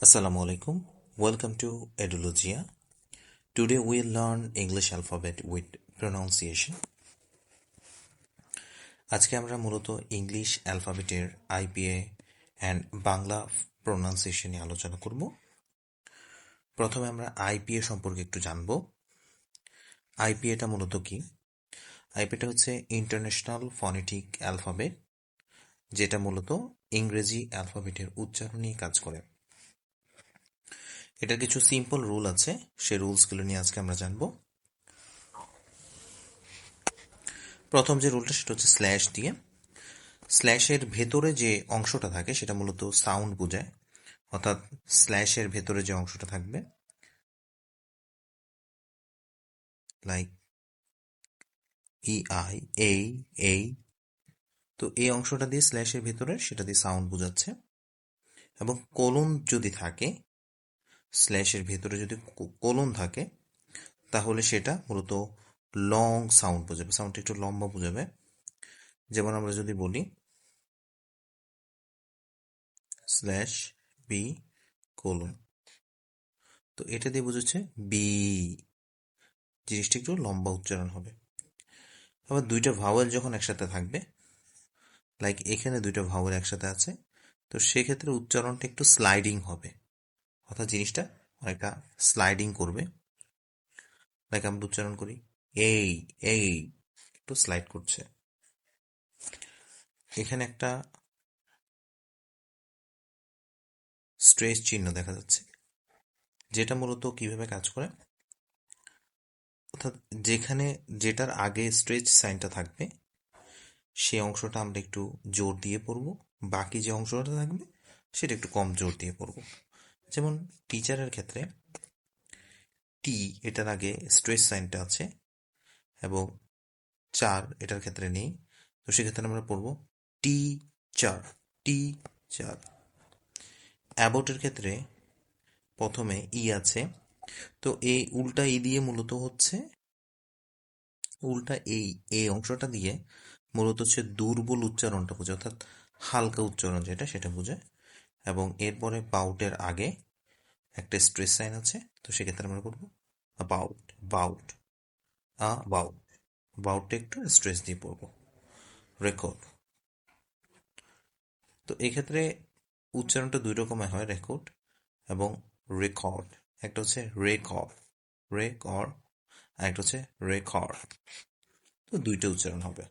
Assalamu alaikum. Welcome to Edulogia. Today we'll learn English alphabet with pronunciation. আজকে আমরা মূলত English অ্যালফাবেটের IPA and Bangla pronunciation নিয়ে আলোচনা করব। প্রথমে আমরা আইপিএ সম্পর্কে একটু জানব। আইপিএটা মূলত কি? আইপিএটা হচ্ছে ইন্টারন্যাশনাল ফনেটিক অ্যালফাবেট, যেটা মূলত ইংরেজি অ্যালফাবেটের উচ্চারণ নিয়ে কাজ করে। এটার কিছু সিম্পল রুল আছে, সেই রুলসগুলো নিয়ে আজকে আমরা জানব। প্রথম যে রুলটা সেটা হচ্ছে স্ল্যাশ দিয়ে। স্ল্যাশের ভেতরে যে অংশটা থাকে সেটা মূলত সাউন্ড বোঝায়, অর্থাৎ স্ল্যাশের ভেতরে যে অংশটা থাকবে লাইক আই এই, তো এই অংশটা দিয়ে স্ল্যাশের ভেতরে সেটা দিয়ে সাউন্ড বোঝাচ্ছে। এবং কোলন যদি থাকে, স্ল্যাশের ভেতরে যদি কোলন থাকে, তাহলে সেটা মূলত লং সাউন্ড বোঝাবে, সাউন্ডটা একটু লম্বা বোঝাবে। যেমন আমরা যদি বলি স্ল্যাশ বি কোলন, তো এটা দিয়ে বোঝাচ্ছে বি, জিনিসটা একটু লম্বা উচ্চারণ হবে। আবার দুইটা ভাওয়েল যখন একসাথে থাকবে, লাইক এখানে দুইটা ভাওয়েল একসাথে আছে, তো সেক্ষেত্রে উচ্চারণটা একটু স্লাইডিং হবে, অর্থাৎ জিনিসটা অনেকটা স্লাইডিং করবে। লাইক আমরা উচ্চারণ করি এই এই, একটু স্লাইড করছে। এখানে একটা স্ট্রেস চিহ্ন দেখা যাচ্ছে, যেটা মূলত কিভাবে কাজ করে, অর্থাৎ যেখানে যেটার আগে স্ট্রেচ সাইনটা থাকবে সেই অংশটা আমরা একটু জোর দিয়ে পড়বো, বাকি যে অংশটা থাকবে সেটা একটু কম জোর দিয়ে পড়বো। যেমন টিচারের ক্ষেত্রে টি এটার আগে স্ট্রেস সাইনটা আছে এবং চার এটার ক্ষেত্রে নেই, তো সেক্ষেত্রে আমরা পড়বো টি চার, টি চার। অ্যাবোটের ক্ষেত্রে প্রথমে ই আছে, তো এই উল্টা ই দিয়ে মূলত হচ্ছে উল্টা এই অংশটা দিয়ে মূলত হচ্ছে দুর্বল উচ্চারণটা বোঝায়, অর্থাৎ হালকা উচ্চারণ যেটা সেটা বোঝায়। এবং এরপরে বাউটের আগে একটা স্ট্রেস সাইন আছে, তো সেক্ষেত্রে আমরা করবো বাউট বাউট বাউট, বাউটটা একটু স্ট্রেস দিয়ে পড়বো। রেকর্ড, তো এক্ষেত্রে উচ্চারণটা দুই রকমের হয়, রেকর্ড এবং রেকর্ড। একটা হচ্ছে রেকর্ড রেকর্ড, আর একটা হচ্ছে রেকর্ড, তো দুইটা উচ্চারণ হবে।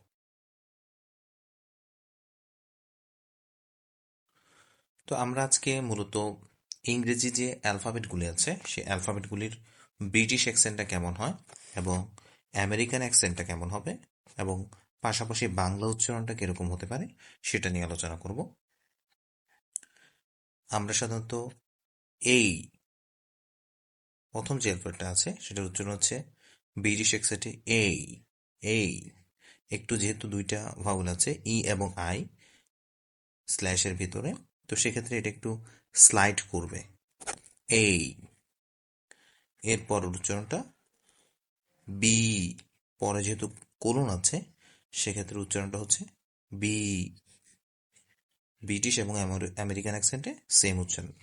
তো আমরা আজকে মূলত ইংরেজি যে অ্যালফাবেটগুলি আছে সেই অ্যালফাবেটগুলির ব্রিটিশ অ্যাকসেন্টটা কেমন হয় এবং আমেরিকান অ্যাকসেন্টটা কেমন হবে এবং পাশাপাশি বাংলা উচ্চারণটা কিরকম হতে পারে সেটা নিয়ে আলোচনা করব। আমরা সাধারণত এই প্রথম যে অ্যালফাবেটটা আছে সেটার উচ্চারণ হচ্ছে ব্রিটিশ অ্যাকসেন্টে এই, একটু যেহেতু দুইটা ভাউল আছে ই এবং আই স্ল্যাশের ভিতরে, তো সেক্ষেত্রে এটা একটু স্লাইড করবে এই। এরপর উচ্চারণটা বি, পরে যেহেতু কোলন আছে সেক্ষেত্রে উচ্চারণটা হচ্ছে বি। ব্রিটিশ এবং আমেরিকান অ্যাকসেন্টে সেম উচ্চারণ।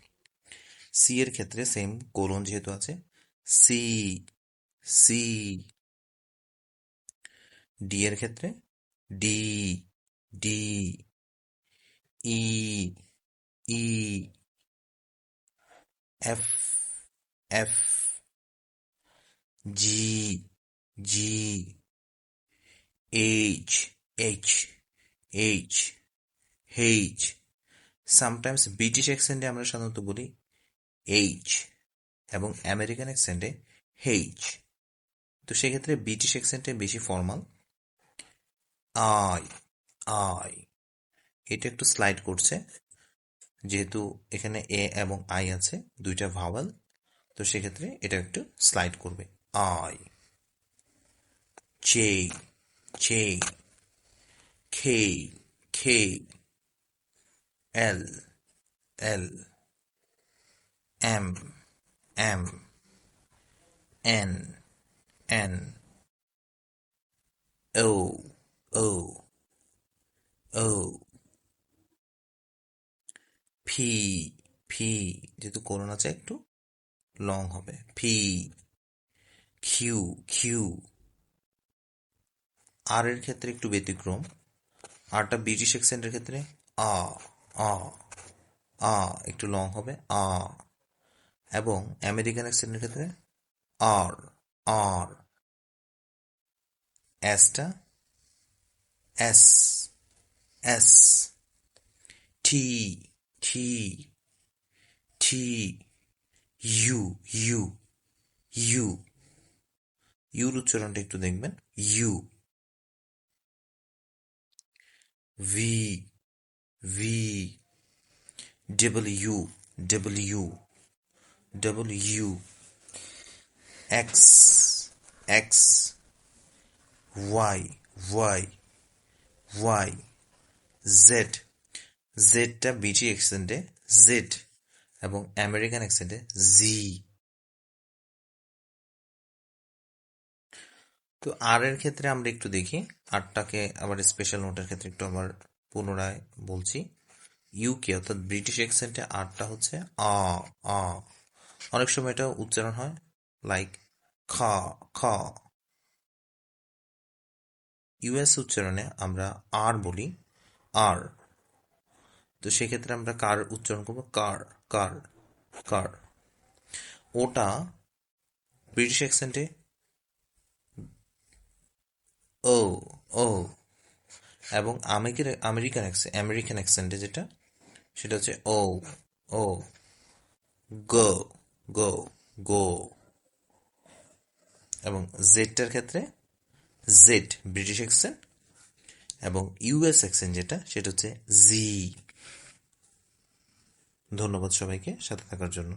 সি এর ক্ষেত্রে সেম, কোলন যেহেতু আছে সি সি। ডি এর ক্ষেত্রে D D, E E, F F, G G, H H H H. Sometimes British অ্যাকসেন্টে আমরা সাধারণত বলি এইচ এবং আমেরিকান অ্যাকসেন্টে এইচ, তো সেক্ষেত্রে ব্রিটিশ অ্যাকসেন্টে বেশি ফর্মাল আই আই, এটা একটু স্লাইড করছে যেহেতু এখানে এ এবং আই আছে দুইটা ভাওয়াল, তো সেক্ষেত্রে এটা একটু স্লাইড করবে আই। জে জে, খে খে, এল এল, এম এম, এন এন, ও ও ও, পি ফি, যেহেতু কোলন আছে একটু লং হবে, ফি। Q, Q. আর এর ক্ষেত্রে একটু ব্যতিক্রম, আরটা ব্রিটিশ অ্যাকসেন্টের ক্ষেত্রে আ, আ, আ একটু লং হবে, আ। এবং আমেরিকান অ্যাকসেন্টের ক্ষেত্রে আর, আর। এসটা S, S. T, T, T. U, U, U. ইউর উচ্চারণটা একটু দেখবেন, U. V, V. W, W, W. X, X. Y, Y, Y. Z, জেডটা ব্রিটিশ অ্যাকসেন্টে জেড এবং আমেরিকান অ্যাকসেন্টে জি। তো আর এর ক্ষেত্রে আমরা একটু দেখি, আরটাকে আবার স্পেশাল নোটের ক্ষেত্রে একটু আবার পুনরায় বলছি। ইউকে অর্থাৎ ব্রিটিশ অ্যাকসেন্টে আরটা হচ্ছে আ, আ। অনেক সময় এটা উচ্চারণ হয় লাইক খ, খ। ইউএস উচ্চারণে আমরা আর বলি, আর। তো সেক্ষেত্রে আমরা কার উচ্চারণ করবো, কার, কার, কার। ওটা ব্রিটিশ অ্যাকসেন্টে ও, ও। এবং আমেরিকান অ্যাকসেন্টে যেটা, সেটা হচ্ছে ও, ও। গো, গো, গো। এবং জেডটার ক্ষেত্রে জেড ব্রিটিশ অ্যাকসেন্ট এবং ইউএস অ্যাকসেন্ট যেটা, সেটা হচ্ছে জি। ধন্যবাদ সবাইকে সাথে থাকার জন্য।